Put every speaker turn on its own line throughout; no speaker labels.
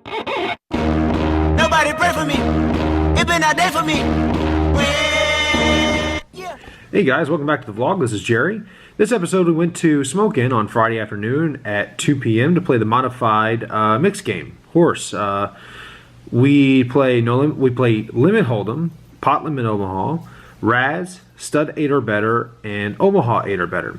Nobody pray for me. It been a day for me. Yeah.
Hey guys, welcome back to the vlog. This is Jerry. This episode we went to Smoke Inn on Friday afternoon at 2 p.m. to play the modified mixed game, horse. We play Limit Hold'em, Pot Limit Omaha, Razz, Stud 8 or Better, and Omaha 8 or Better.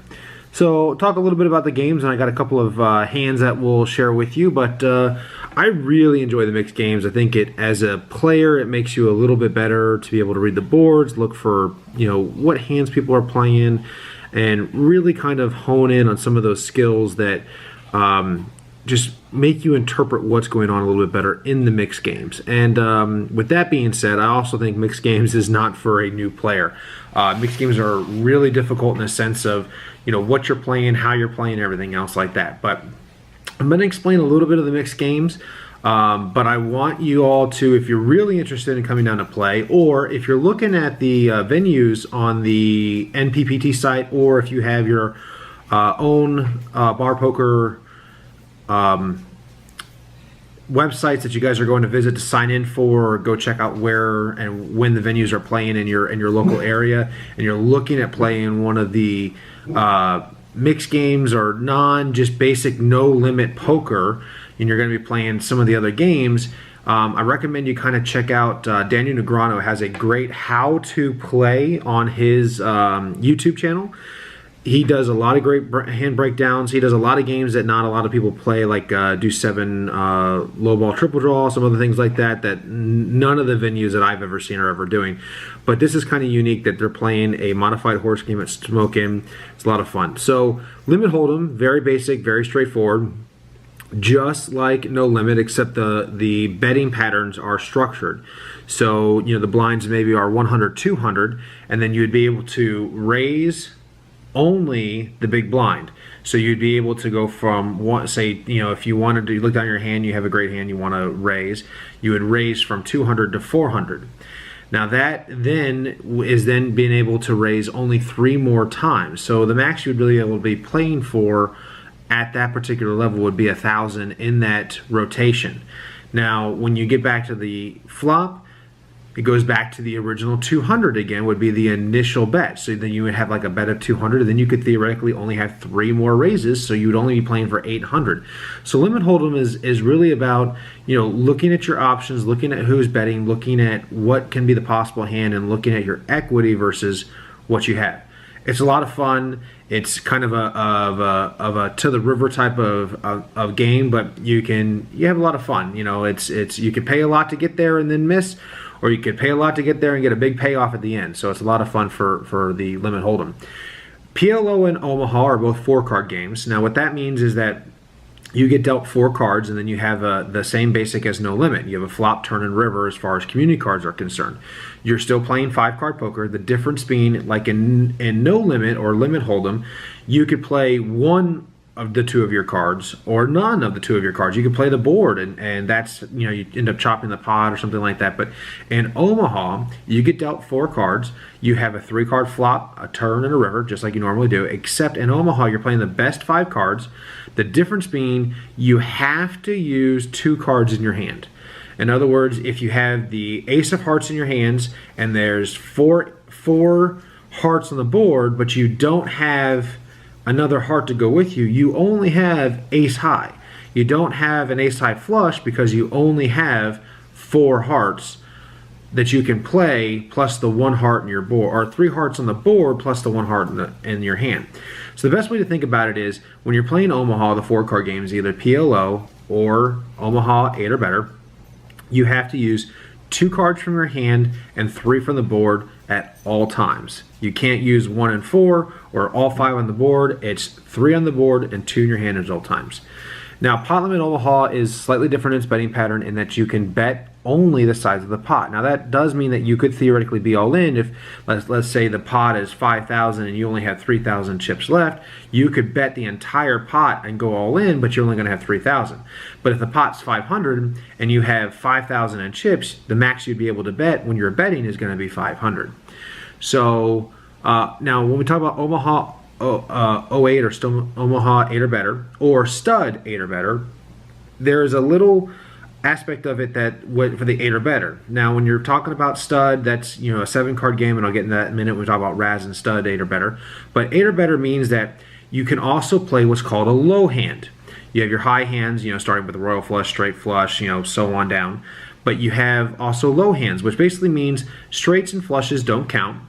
So talk a little bit about the games, and I got a couple of hands that we'll share with you, but I really enjoy the mixed games. I think as a player, it makes you a little bit better to be able to read the boards, look for, what hands people are playing, and really kind of hone in on some of those skills that just make you interpret what's going on a little bit better in the mixed games. And with that being said, I also think mixed games is not for a new player. Mixed games are really difficult in the sense of, what you're playing, how you're playing, everything else like that. But I'm going to explain a little bit of the mixed games. But I want you all to, if you're really interested in coming down to play, or if you're looking at the venues on the NPPT site, or if you have your own bar poker websites that you guys are going to visit to sign in for, or go check out where and when the venues are playing in your local area, and you're looking at playing one of the mixed games or just basic no limit poker, and you're going to be playing some of the other games, I recommend you kind of check out Daniel Negreanu has a great how to play on his YouTube channel. He does a lot of great hand breakdowns. He does a lot of games that not a lot of people play, like do 7 low ball triple draw, some other things like that, that none of the venues that I've ever seen are ever doing. But this is kind of unique that they're playing a modified horse game at Smoke Inn. It's a lot of fun. So Limit Hold'em, very basic, very straightforward. Just like No Limit, except the betting patterns are structured. So, the blinds maybe are 100, 200, and then you'd be able to raise only the big blind. So you'd be able to go from if you wanted to look down your hand, you have a great hand, you want to raise, you would raise from 200 to 400. Now that then is being able to raise only 3 more times. So the max you'd really be able to be playing for at that particular level would be 1,000 in that rotation. Now when you get back to the flop, it goes back to the original 200 again, would be the initial bet. So then you would have like a bet of 200, and then you could theoretically only have 3 more raises, so you would only be playing for 800. So Limit Hold'em is really about, looking at your options, looking at who's betting, looking at what can be the possible hand, and looking at your equity versus what you have. It's a lot of fun. It's kind of a to the river type of game, but you have a lot of fun. You can pay a lot to get there and then miss, or you could pay a lot to get there and get a big payoff at the end. So it's a lot of fun for the Limit Hold'em. PLO and Omaha are both 4-card games. Now what that means is that you get dealt 4 cards, and then you have the same basic as No Limit. You have a flop, turn, and river as far as community cards are concerned. You're still playing 5-card poker. The difference being, like in No Limit or Limit Hold'em, you could play one of the 2 of your cards, or none of the 2 of your cards. You could play the board, and that's, you end up chopping the pot or something like that. But in Omaha, you get dealt 4 cards. You have a 3-card flop, a turn, and a river, just like you normally do, except in Omaha, you're playing the best 5 cards. The difference being, you have to use 2 cards in your hand. In other words, if you have the ace of hearts in your hands, and there's four hearts on the board, but you don't have another heart to go with you, you only have ace high. You don't have an ace high flush because you only have 4 hearts that you can play, plus the 1 heart in your board, or 3 hearts on the board plus the 1 heart in your hand. So the best way to think about it is, when you're playing Omaha, the 4-card games, either PLO or Omaha 8 or Better, you have to use 2 cards from your hand and 3 from the board at all times. You can't use 1 and 4 or all 5 on the board. It's 3 on the board and 2 in your hand at all times. Now, Pot Limit Omaha is slightly different in its betting pattern in that you can bet only the size of the pot. Now, that does mean that you could theoretically be all in. If, let's say the pot is 5,000 and you only have 3,000 chips left, you could bet the entire pot and go all in, but you're only going to have 3,000. But if the pot's 500 and you have 5,000 in chips, the max you'd be able to bet when you're betting is going to be 500. So now when we talk about Omaha 08 or still Omaha 8 or better, or Stud 8 or better, there's a little aspect of it that for the 8 or better. Now, when you're talking about stud, that's, you know, a 7-card game, and I'll get into that in a minute when we talk about Razz and stud 8 or better. But 8 or better means that you can also play what's called a low hand. You have your high hands, you know, starting with the royal flush, straight flush, you know, so on down. But you have also low hands, which basically means straights and flushes don't count.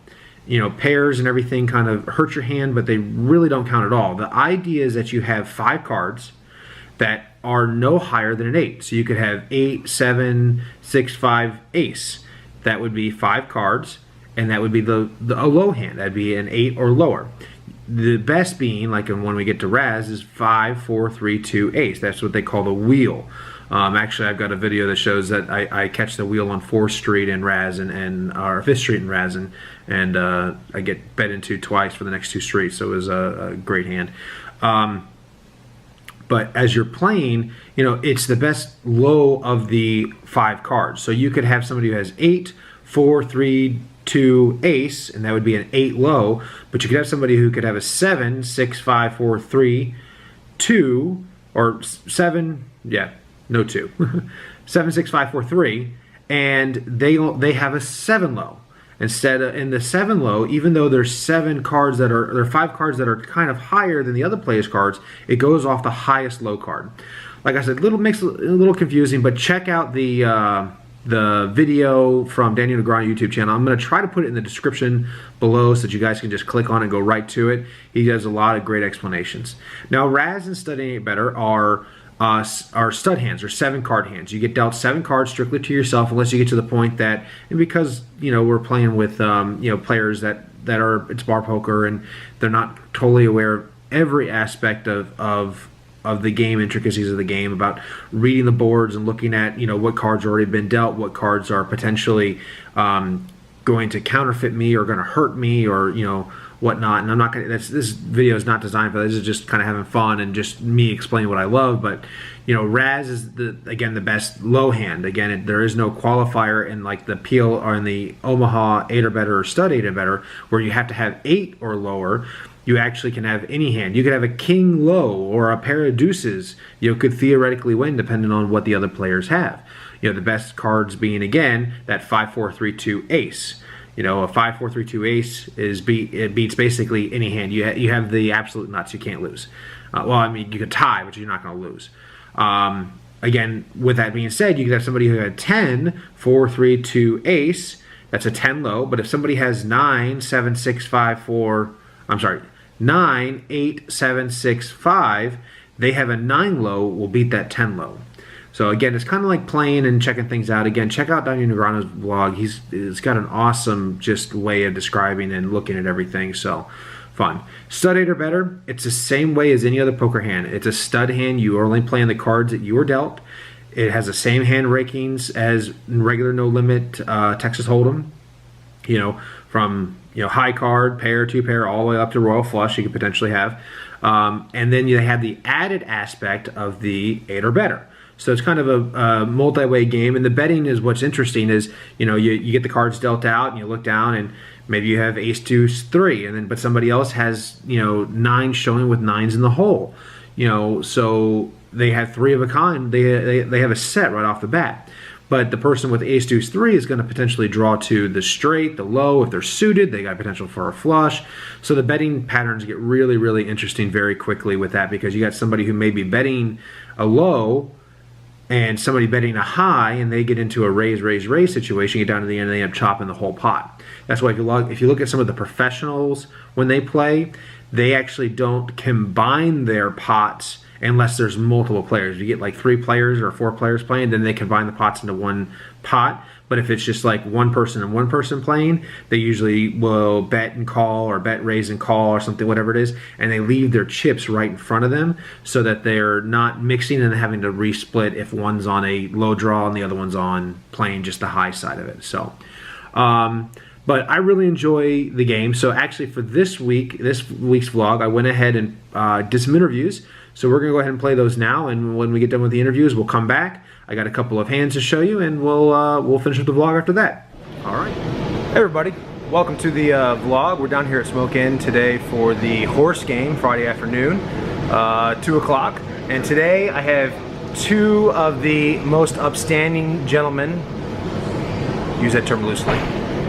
You know, pairs and everything kind of hurt your hand, but they really don't count at all. The idea is that you have 5 cards that are no higher than an 8. So you could have 8, 7, 6, 5, ace. That would be 5 cards, and that would be a low hand. That'd be an 8 or lower. The best being, like when we get to Razz, is 5, 4, 3, 2, ace. That's what they call the wheel. Actually, I've got a video that shows that I catch the wheel on 4th Street in Razz or 5th Street in Razz, and I get bet into twice for the next 2 streets, so it was a great hand. But as you're playing, you know, it's the best low of the 5 cards. So you could have somebody who has 8, 4, 3, 2, ace, and that would be an 8 low. But you could have somebody who could have a 7, 6, 5, 4, 3, 2, or 7, yeah, no 2. 7, 6, 5, 4, 3, and they have a 7 low. Instead of in the 7 low, even though there's 7 cards that there are 5 cards that are kind of higher than the other player's cards, it goes off the highest low card. Like I said, makes it a little confusing, but check out the video from Daniel Negreanu YouTube channel. I'm going to try to put it in the description below so that you guys can just click on it and go right to it. He does a lot of great explanations. Now, Razz and Stud 8 Better are stud hands, or 7-card hands. You get dealt 7 cards strictly to yourself, unless you get to the point that, and because, you know, we're playing with you know, players that are, it's bar poker, and they're not totally aware of every aspect of the game, intricacies of the game, about reading the boards and looking at, you know, what cards have already been dealt, what cards are potentially going to counterfeit me or going to hurt me, or, you know, whatnot. And I'm not going to, this video is not designed for that. This is just kind of having fun and just me explaining what I love. But, you know, Razz is again the best low hand. Again, there is no qualifier in like the Peel or in the Omaha 8 or better or stud 8 or better, where you have to have 8 or lower. You actually can have any hand. You could have a king low or a pair of deuces. You know, could theoretically win depending on what the other players have. You know, the best cards being, again, that 5, 4, 3, 2 ace. You know, a 5, 4, 3, 2 ace it beats basically any hand. You have the absolute nuts. You can't lose. Well, I mean, you could tie, but you're not going to lose. Again, with that being said, you could have somebody who had 10, 4, 3, 2 ace. That's a 10 low. But if somebody has 9, 7, 6, 5, 4, I'm sorry, 9, 8, 7, 6, 5, they have a 9 low, will beat that 10 low. So again, it's kind of like playing and checking things out. Again, check out Daniel Negreanu's vlog. He's got an awesome just way of describing and looking at everything. So fun. Stud 8 or better, it's the same way as any other poker hand. It's a stud hand. You are only playing the cards that you were dealt. It has the same hand rankings as regular no limit Texas Hold'em. You know, from, you know, high card, pair, 2 pair, all the way up to royal flush you could potentially have. And then you have the added aspect of the 8 or better. So it's kind of a multi-way game, and the betting is what's interesting. Is, you know, you get the cards dealt out and you look down and maybe you have ace, deuce, 3, and then but somebody else has, you know, 9 showing with 9s in the hole. You know, so they have 3 of a kind. They have a set right off the bat. But the person with ace, deuce, 3 is going to potentially draw to the straight, the low. If they're suited, they got potential for a flush. So the betting patterns get really, really interesting very quickly with that, because you got somebody who may be betting a low and somebody betting a high, and they get into a raise, raise, raise situation, get down to the end, and they end up chopping the whole pot. That's why if you look at some of the professionals when they play, they actually don't combine their pots unless there's multiple players. If you get like 3 players or 4 players playing, then they combine the pots into one pot. But if it's just like one person and one person playing, they usually will bet and call, or bet, raise and call, or something, whatever it is, and they leave their chips right in front of them so that they're not mixing and having to resplit if one's on a low draw and the other one's on playing just the high side of it. So, but I really enjoy the game. So actually for this week's vlog, I went ahead and did some interviews. So we're going to go ahead and play those now, and when we get done with the interviews, we'll come back. I got a couple of hands to show you, and we'll finish up the vlog after that. All right. Hey everybody, welcome to the vlog. We're down here at Smoke Inn today for the horse game, Friday afternoon, 2 o'clock. And today I have two of the most upstanding gentlemen, use that term loosely,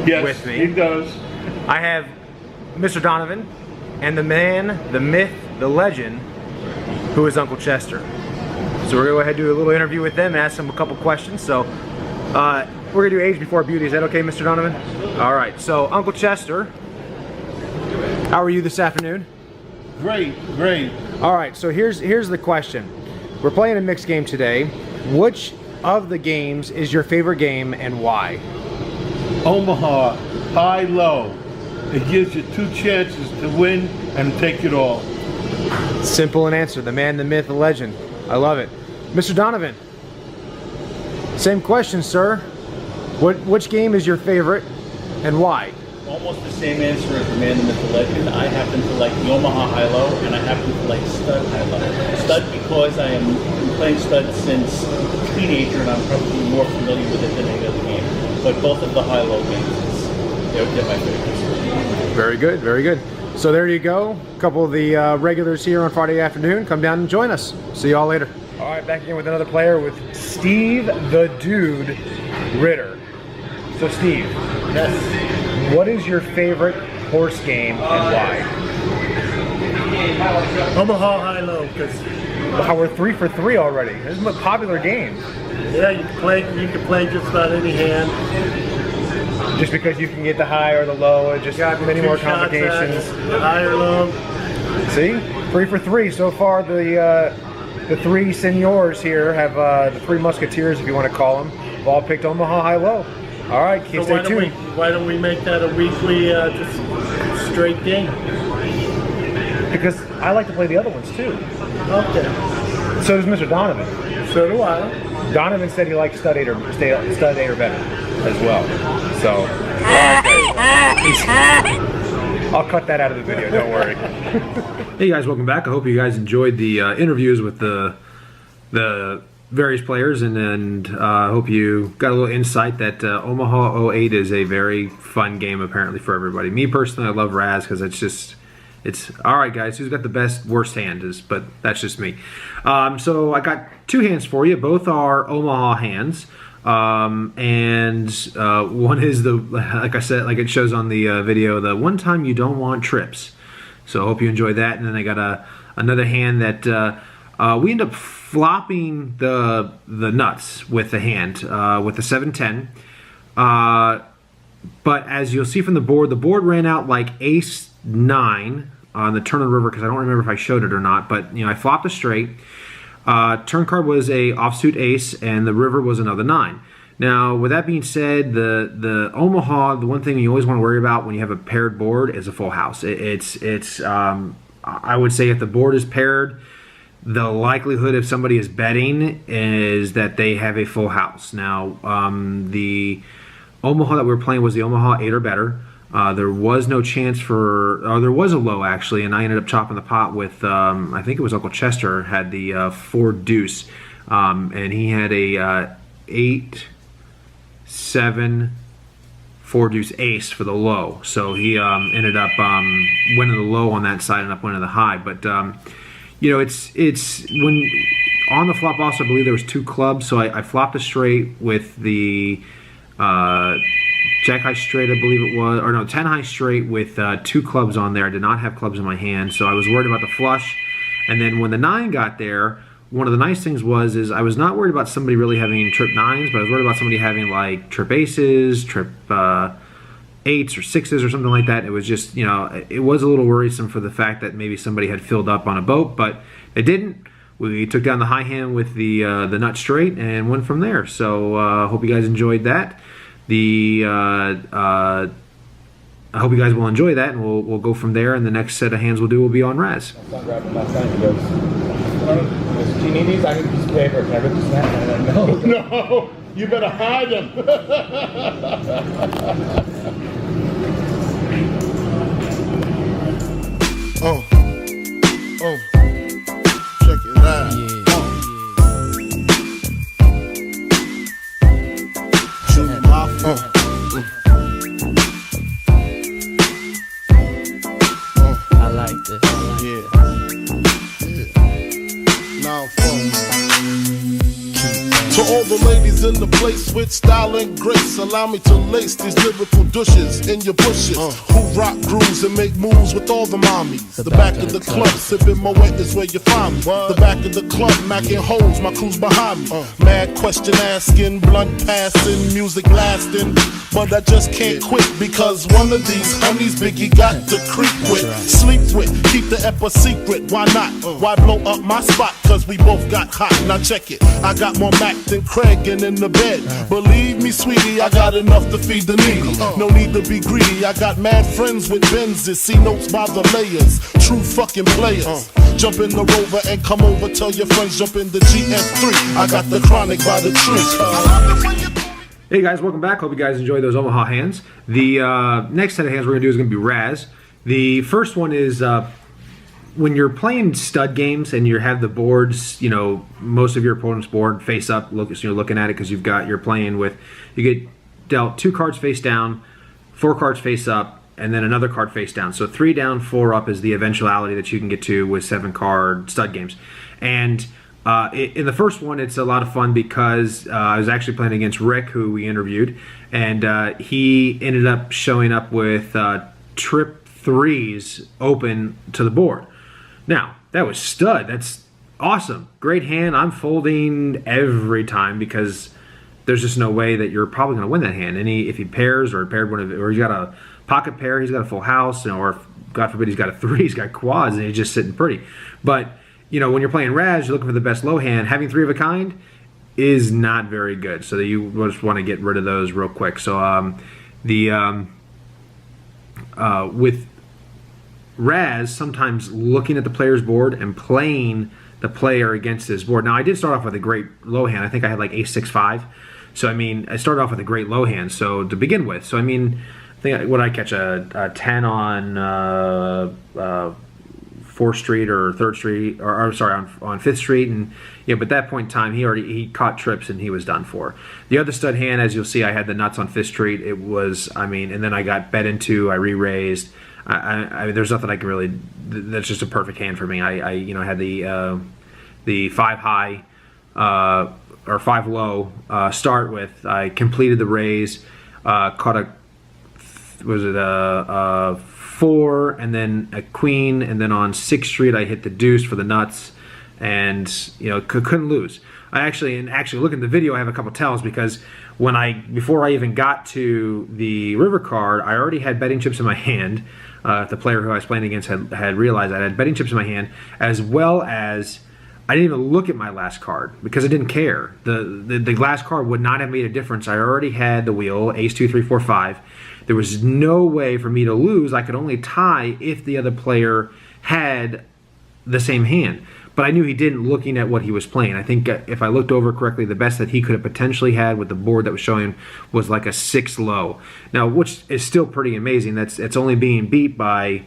Yes,
with me.
he does.
I have Mr. Donovan and the man, the myth, the legend, who is Uncle Chester. So we're gonna go ahead and do a little interview with them and ask them a couple questions. So we're gonna do age before beauty. Is that okay, Mr. Donovan? All right. So Uncle Chester, how are you this afternoon?
Great, great.
All right. So here's the question. We're playing a mixed game today. Which of the games is your favorite game and why?
Omaha, high-low. It gives you 2 chances to win and take it all.
Simple an answer. The man, the myth, the legend. I love it. Mr. Donovan, same question, sir. Which game is your favorite and why?
Almost the same answer as the man, the myth, the legend. I happen to like the Omaha high-low, and I happen to like stud high-low. Stud because I am been playing stud since teenager, and I'm probably more familiar with it than any other game. But both of the high-low games, they're my favorites.
Very good, very good. So there you go. A couple of the regulars here on Friday afternoon. Come down and join us. See y'all later. All right, back again with another player with Steve the Dude Ritter. So Steve,
Yes.
what is your favorite horse game and why?
Omaha high-low, because
Wow, we're 3 for 3 already. This is a popular game.
yeah, you can play just about any hand.
Just because you can get the high or the low, or just
Got
many
two
more
shots at
complications.
it, high or low.
See, 3 for 3 so far. The 3 seniors here have the 3 musketeers, if you want to call them, have all picked Omaha high-low. All right,
So
stay tuned.
why don't we make that a weekly just straight game?
Because I like to play the other ones too.
Okay.
So does Mr. Donovan.
So do I.
Donovan said he likes stud 8 or better as well. So, all right, I'll cut that out of the video. Don't worry. Hey guys, welcome back. I hope you guys enjoyed the interviews with the various players, and I hope you got a little insight that Omaha 08 is a very fun game apparently for everybody. Me personally, I love Razz because it's all right, guys. Who's got the best, worst hand? But that's just me. So I got 2 hands for you. Both are Omaha hands, and one is like I said, like it shows on the video, the one time you don't want trips. So I hope you enjoy that. And then I got another hand that we end up flopping the nuts with the hand with the 7-10. But as you'll see from the board ran out like ace 9 on the turn of the river, because I don't remember if I showed it or not, but I flopped a straight. Turn card was a offsuit ace, and the river was another 9. Now, with that being said, the Omaha, the one thing you always want to worry about when you have a paired board is a full house. I would say if the board is paired, the likelihood if somebody is betting is that they have a full house. Now, the Omaha that we were playing was the Omaha 8 or better. There was no chance there was a low actually, and I ended up chopping the pot with, I think it was Uncle Chester had the 4 deuce, and he had a 8, 7, 4 deuce ace for the low. So he ended up winning the low on that side and up winning the high. But it's when on the flop also I believe there was 2 clubs, so I flopped a straight with the Jack high straight, I believe it was, or no, 10 high straight with 2 clubs on there. I did not have clubs in my hand, so I was worried about the flush. And then when the 9 got there, one of the nice things is I was not worried about somebody really having trip 9s, but I was worried about somebody having like trip aces, trip 8s or 6s or something like that. It was just, it was a little worrisome for the fact that maybe somebody had filled up on a boat, but they didn't. We took down the high hand with the nut straight and went from there. So hope you guys enjoyed that. I hope you guys will enjoy that, and we'll go from there. And the next set of hands we'll do will be on Razz.
My son grabbed him last night. He goes, do you need these? I need a piece of paper. Can I rip this out? And I'm like, no.
No, you better hide them.
Check it out. Shoot my
I like this.
yeah. Now, ladies in the place with style and grace. Allow me to lace these lyrical douches in your bushes. Who rock grooves and make moves with all the mommies. The back of the club, sipping Moet is where you find me. The back of the club, macking holes, my crew's behind me. Mad question asking, blunt passing, music lasting. But I just can't quit because one of these homies Biggie got to creep with, sleep with, keep the ep a secret. Why not? Why blow up my spot? Cause we both got hot. Now check it. I got more Mac than Craig and in the bed. Believe me, sweetie, I got enough to feed the needy. No need to be greedy. I got mad friends with Benzes. See notes by the layers. True fucking players. Jump in the Rover and come over. Tell your friends jump in the GS3. I got the chronic by the tree.
Hey guys, welcome back. Hope you guys enjoy those Omaha hands. The next set of hands we're going to do is going to be Razz. The first one is when you're playing stud games and you have the boards, you know, most of your opponent's board face up, so you're looking at it because you're playing with, you get dealt 2 cards face down, 4 cards face up, and then another card face down. So 3 down, 4 up is the eventuality that you can get to with 7-card stud games. And in the first one, it's a lot of fun because I was actually playing against Rick, who we interviewed, and he ended up showing up with trip 3s open to the board. Now, that was stud. That's awesome. Great hand. I'm folding every time because there's just no way that you're probably going to win that hand. If he pairs or paired one of, or he's got a pocket pair, he's got a full house, or if, God forbid, he's got a 3, he's got quads, and he's just sitting pretty. But you know, when you're playing Razz, you're looking for the best low hand. Having 3 of a kind is not very good. So you just want to get rid of those real quick. So with Razz, sometimes looking at the player's board and playing the player against his board. Now, I did start off with a great low hand. I think I had like Ace-6-5. So, I mean, I started off with a great low hand. So, to begin with. So, I mean, I think, would I catch a 10 on 4th Street or 3rd Street, or sorry, on 5th Street, and yeah, but at that point in time, he caught trips and he was done for. The other stud hand, as you'll see, I had the nuts on 5th Street. It was, I mean, and then I got bet into, I re-raised. I mean, there's nothing I can really. That's just a perfect hand for me. I you know, had the 5 high or 5 low start with. I completed the raise, caught a, was it a 4 and then a queen, and then on 6th Street I hit the deuce for the nuts, and you know, couldn't lose. I actually look at the video, I have a couple tells because before I even got to the river card, I already had betting chips in my hand. The player who I was playing against had realized I had betting chips in my hand, as well as I didn't even look at my last card because I didn't care. The last card would not have made a difference. I already had the wheel, Ace 2, 3, 4, 5. There was no way for me to lose. I could only tie if the other player had the same hand. But I knew he didn't, looking at what he was playing. I think if I looked over correctly, the best that he could have potentially had with the board that was showing was like a 6 low. Now, which is still pretty amazing. It's only being beat by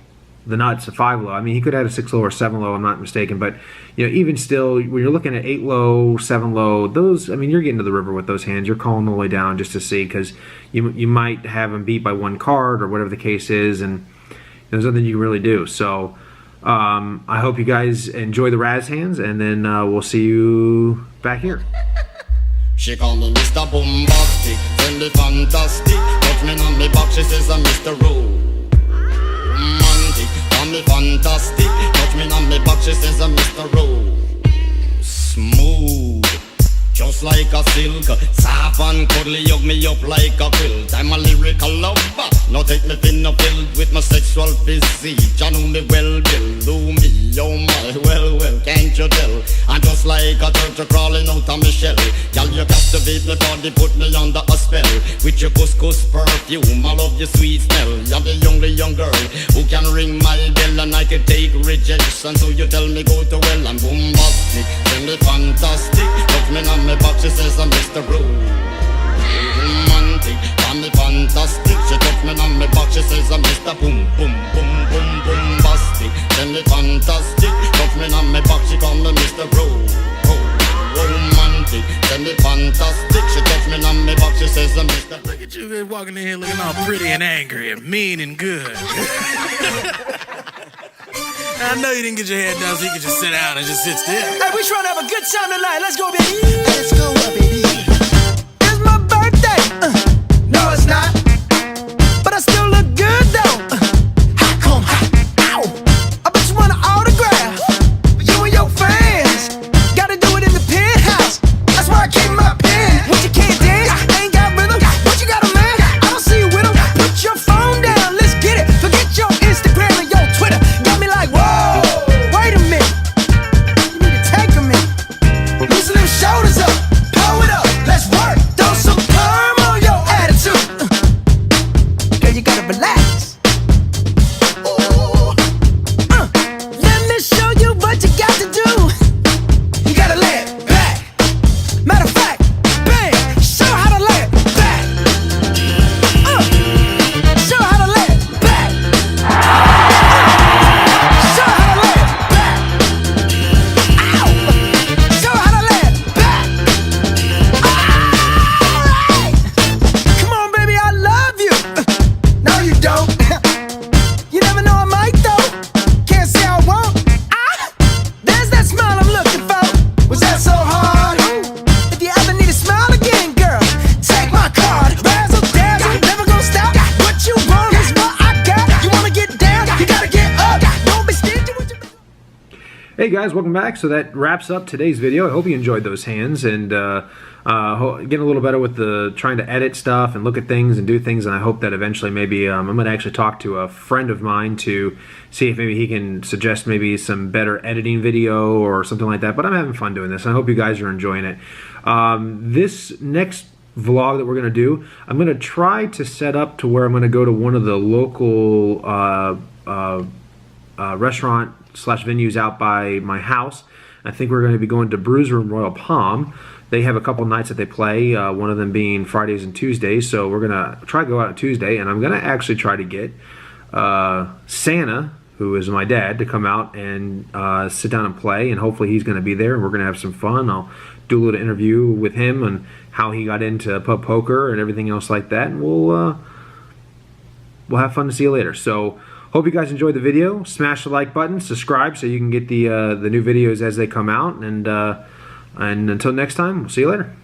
the nuts, a 5 low. I mean, he could have had a 6 low or 7 low, I'm not mistaken. But you know, even still, when you're looking at 8 low, 7 low, those, I mean, you're getting to the river with those hands. You're calling all the way down just to see, because you might have him beat by 1 card or whatever the case is, and there's nothing you can really do. So I hope you guys enjoy the Razz hands, and then we'll see you back here.
She call me Mr. Bombastic, friendly fantastic. Touch me on me back, she says I'm Mr. Romantic. Call me fantastic, touch me on me back, she says I'm Mr. Smooth, just like a silk. Soft and cuddly, hug me up like a quilt. I'm a lyrical lover, now take me thin or filled with my sexual physique. You know me well, Bill, do me, oh my, well, can't you tell? I'm just like a turtle crawling out of my shell. Girl, you captivate me body, put me under a spell. With your couscous perfume, I love your sweet smell. You're the only young girl who can ring my bell, and I can take rejection. So you tell me go to well, I'm bombastic, tell me fantastic. Touch me on my back, she says I'm Mr. Romantic. Call me fantastic, she touch me on my back, she says I'm Mr. Boom, boom, boom, boom, bombastic. Tell me fantastic, touch me on my back, she call me Mr. Romantic. Tell me fantastic, she touch me on my back, she says I'm Mr.
Look at you walking in here looking all pretty and angry and mean and good. I know you didn't get your hair done, so you could just sit down and just sit still.
Hey, we trying to have a good time tonight. Let's go, baby.
Let's go, baby.
guys, welcome back. So that wraps up today's video. I hope you enjoyed those hands and getting a little better with the trying to edit stuff and look at things and do things. And I hope that eventually maybe I'm going to actually talk to a friend of mine to see if maybe he can suggest maybe some better editing video or something like that. But I'm having fun doing this. I hope you guys are enjoying it. This next vlog that we're going to do, I'm going to try to set up to where I'm going to go to one of the local restaurant / venues out by my house. I think we're going to be going to Brews Room Royal Palm. They have a couple nights that they play, one of them being Fridays and Tuesdays, so we're going to try to go out on Tuesday, and I'm going to actually try to get Santa, who is my dad, to come out and sit down and play, and hopefully he's going to be there, and we're going to have some fun. I'll do a little interview with him and how he got into pub poker and everything else like that, and we'll have fun to see you later. So hope you guys enjoyed the video. Smash the like button, subscribe so you can get the new videos as they come out, and until next time, we'll see you later.